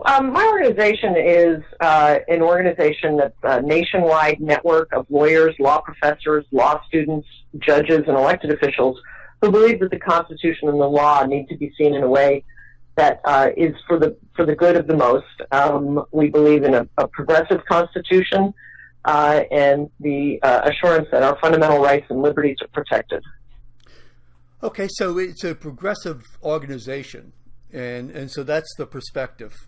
My organization is an organization that's a nationwide network of lawyers, law professors, law students, judges, and elected officials who believe that the Constitution and the law need to be seen in a way that is for the good of the most. We believe in a progressive Constitution and the assurance that our fundamental rights and liberties are protected. Okay, so it's a progressive organization, and so that's the perspective.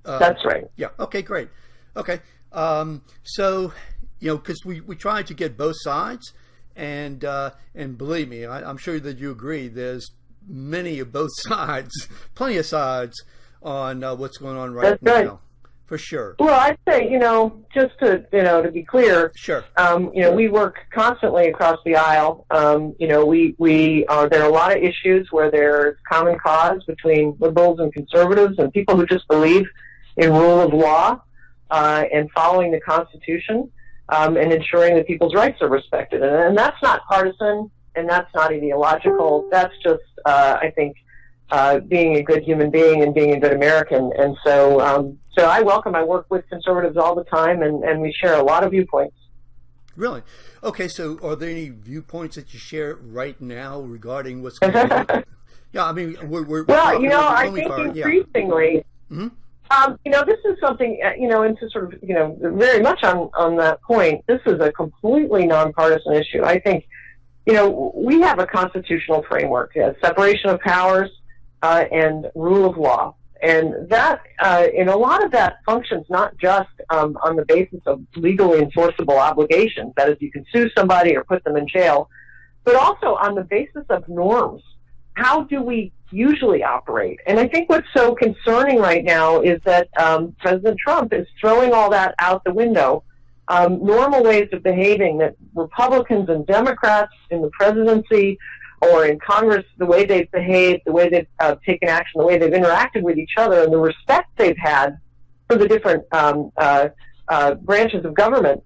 That's right. Yeah. Okay. Great. Okay. So, because we tried to get both sides, and believe me, I'm sure that you agree. There's many of both sides, plenty of sides on what's going on right now. Right. For sure. Well, I'd say, just to be clear, sure. We work constantly across the aisle. There are a lot of issues where there's common cause between liberals and conservatives and people who just believe in rule of law and following the Constitution and ensuring that people's rights are respected. And that's not partisan and that's not ideological. That's just, I think, being a good human being and being a good American. And so I work with conservatives all the time and we share a lot of viewpoints. Really? Okay, so are there any viewpoints that you share right now regarding what's going on? Yeah, I mean, we're I think increasingly... Yeah. Mm-hmm. This is something, and to sort of, very much on that point, this is a completely nonpartisan issue. I think, we have a constitutional framework, separation of powers and rule of law. And that, and a lot of that functions not just on the basis of legally enforceable obligations, that is, you can sue somebody or put them in jail, but also on the basis of norms. How do we usually operate? And I think what's so concerning right now is that President Trump is throwing all that out the window. Normal ways of behaving that Republicans and Democrats in the presidency or in Congress, the way they've behaved, the way they've taken action, the way they've interacted with each other, and the respect they've had for the different branches of government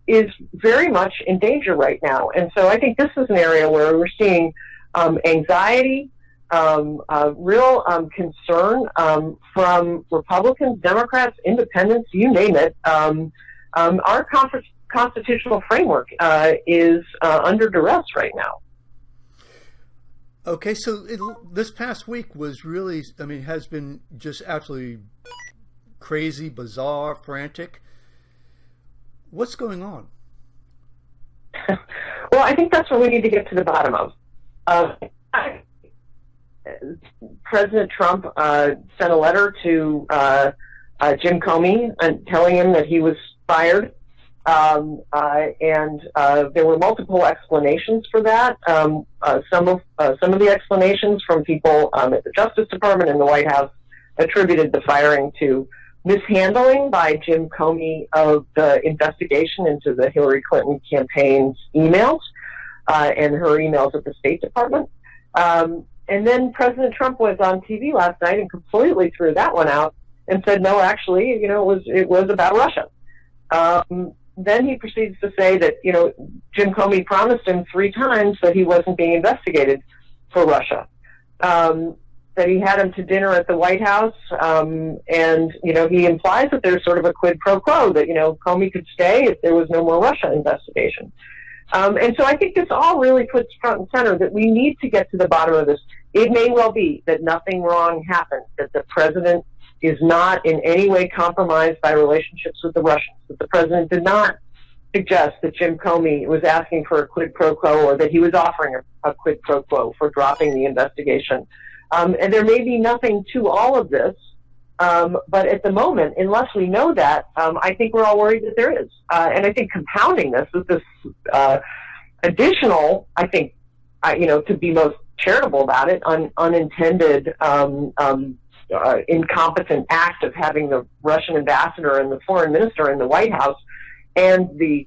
is very much in danger right now. And so I think this is an area where we're seeing anxiety, real concern from Republicans, Democrats, independents, you name it. Our constitutional framework is under duress right now. Okay, so this past week was really, has been just absolutely crazy, bizarre, frantic. What's going on? Well, I think that's what we need to get to the bottom of. President Trump sent a letter to Jim Comey telling him that he was fired, and there were multiple explanations for that. Some of the explanations from people at the Justice Department and the White House attributed the firing to mishandling by Jim Comey of the investigation into the Hillary Clinton campaign's emails. And her emails at the State Department. And then President Trump was on TV last night and completely threw that one out and said, no, actually, it was about Russia. Then he proceeds to say that, Jim Comey promised him 3 times that he wasn't being investigated for Russia. That he had him to dinner at the White House. And, he implies that there's sort of a quid pro quo that, Comey could stay if there was no more Russia investigation. And so I think this all really puts front and center that we need to get to the bottom of this. It may well be that nothing wrong happened, that the president is not in any way compromised by relationships with the Russians, that the president did not suggest that Jim Comey was asking for a quid pro quo or that he was offering a quid pro quo for dropping the investigation. And there may be nothing to all of this. But at the moment, unless we know that, I think we're all worried that there is. And I think compounding this with this additional, I think, to be most charitable about it, unintended incompetent act of having the Russian ambassador and the foreign minister in the White House and the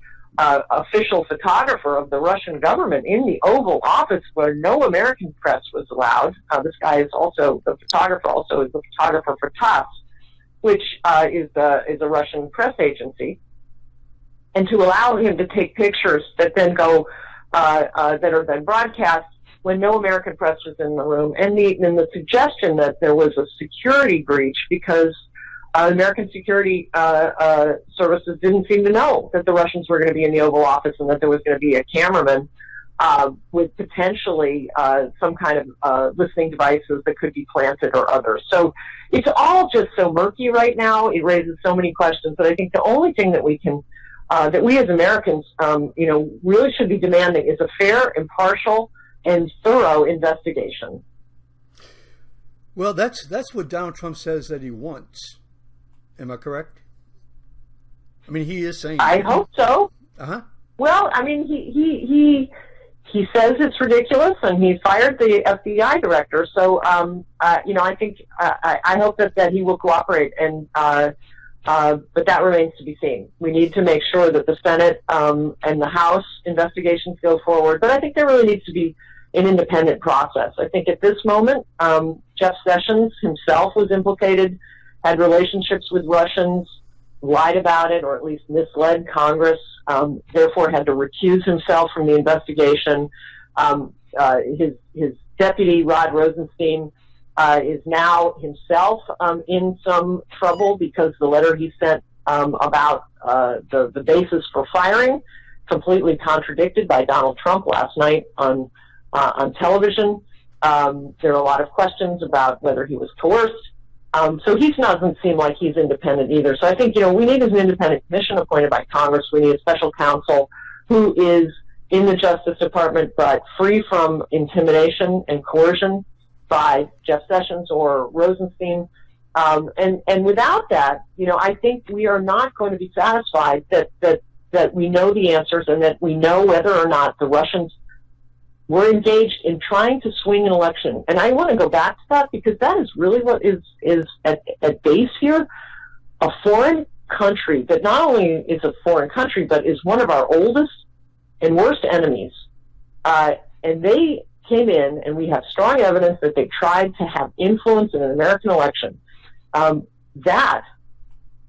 official photographer of the Russian government in the Oval Office where no American press was allowed. This guy is also, the photographer also is the photographer for TASS, which is a Russian press agency. And to allow him to take pictures that then go, that are then broadcast when no American press was in the room, and the suggestion that there was a security breach because American security services didn't seem to know that the Russians were going to be in the Oval Office and that there was going to be a cameraman with potentially some kind of listening devices that could be planted or others. So it's all just so murky right now. It raises so many questions. But I think the only thing that we can, that we as Americans, really should be demanding is a fair, impartial, and thorough investigation. Well, that's what Donald Trump says that he wants. Am I correct? I mean, he is saying. I hope so. Well, I mean, he says it's ridiculous, and he fired the FBI director. So, I think I hope that he will cooperate, and but that remains to be seen. We need to make sure that the Senate and the House investigations go forward. But I think there really needs to be an independent process. I think at this moment, Jeff Sessions himself was implicated, had relationships with Russians, lied about it, or at least misled Congress, therefore had to recuse himself from the investigation. His deputy, Rod Rosenstein, is now himself in some trouble because the letter he sent about the basis for firing, completely contradicted by Donald Trump last night on television. There are a lot of questions about whether he was coerced. So he doesn't seem like he's independent either. So I think, we need an independent commission appointed by Congress. We need a special counsel who is in the Justice Department, but free from intimidation and coercion by Jeff Sessions or Rosenstein. And without that, I think we are not going to be satisfied that we know the answers and that we know whether or not the Russians were engaged in trying to swing an election. And I want to go back to that because that is really what is at base here. A foreign country that not only is a foreign country, but is one of our oldest and worst enemies. And they came in, and we have strong evidence that they tried to have influence in an American election. That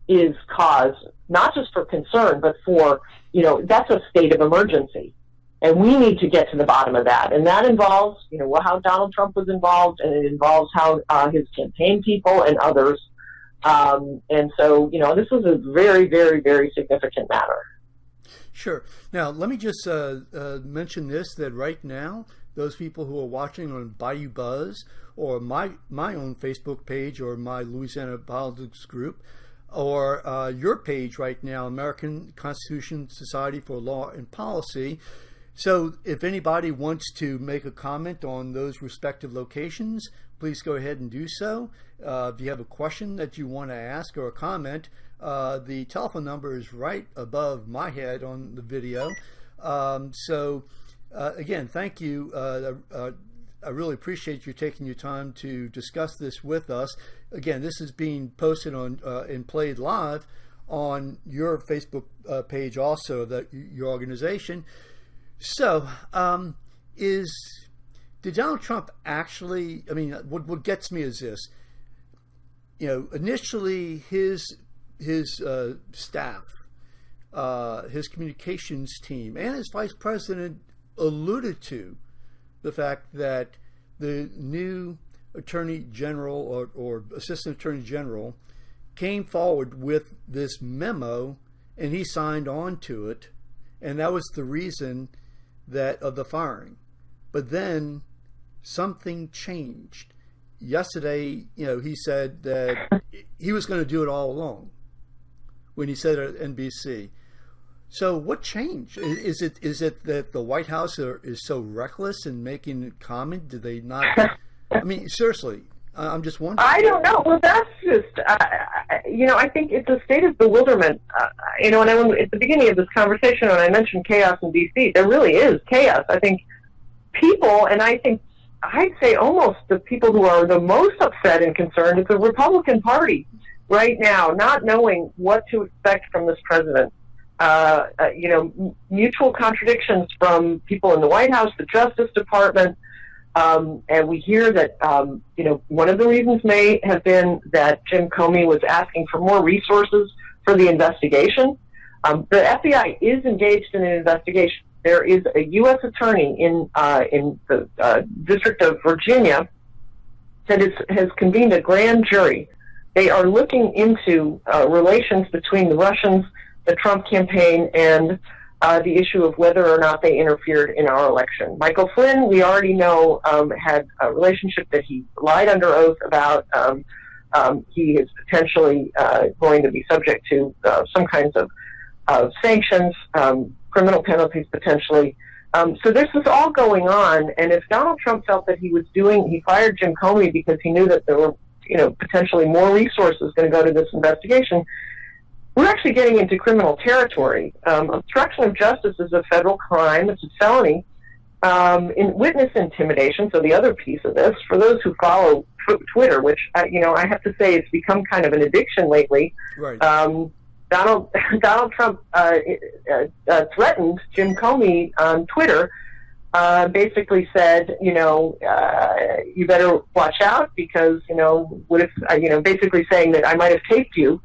is cause, not just for concern, but for, that's a state of emergency. And we need to get to the bottom of that. And that involves, how Donald Trump was involved, and it involves how his campaign people and others. And so, this is a very, very, very significant matter. Sure. Now, let me just mention this, that right now, those people who are watching on Bayou Buzz or my own Facebook page or my Louisiana Politics group, or your page right now, American Constitution Society for Law and Policy. So if anybody wants to make a comment on those respective locations, please go ahead and do so. If you have a question that you want to ask or a comment, the telephone number is right above my head on the video. Again, thank you. I really appreciate you taking your time to discuss this with us. Again, this is being posted on and played live on your Facebook page also, your organization. So, did Donald Trump actually, what gets me is this, initially his staff, his communications team, and his vice president alluded to the fact that the new attorney general or assistant attorney general came forward with this memo, and he signed on to it, and that was the reason of the firing. But then something changed. Yesterday, he said that he was going to do it all along when he said it at NBC. So what changed? Is it that the White House is so reckless in making a comment? Did they not? Seriously, I'm just wondering. I don't know. Well, that's just, I think it's a state of bewilderment. And at the beginning of this conversation, when I mentioned chaos in D.C., there really is chaos. I think people, and I'd say almost the people who are the most upset and concerned is the Republican Party right now, not knowing what to expect from this president. Mutual contradictions from people in the White House, the Justice Department, and we hear that, one of the reasons may have been that Jim Comey was asking for more resources for the investigation. The FBI is engaged in an investigation. there is a U.S. attorney in the District of Virginia that has convened a grand jury. They are looking into relations between the Russians, the Trump campaign, and the issue of whether or not they interfered in our election. Michael Flynn, we already know, had a relationship that he lied under oath about. He is potentially going to be subject to some kinds of sanctions, criminal penalties potentially. So this is all going on, and if Donald Trump felt that he fired Jim Comey because he knew that there were, potentially more resources going to go to this investigation, we're actually getting into criminal territory. Obstruction of justice is a federal crime. It's a felony. In witness intimidation, so the other piece of this, for those who follow Twitter, which, I have to say it's become kind of an addiction lately. Right. Donald Trump threatened Jim Comey on Twitter, basically said, you better watch out because, what if, basically saying that I might have taped you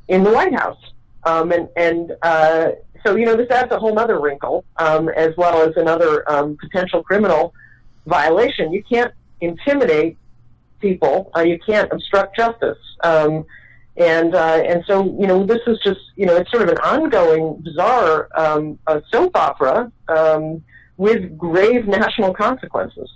in the White House. So, this adds a whole other wrinkle, as well as another potential criminal violation. You can't intimidate people. You can't obstruct justice. And so, this is just, it's sort of an ongoing, bizarre soap opera with grave national consequences.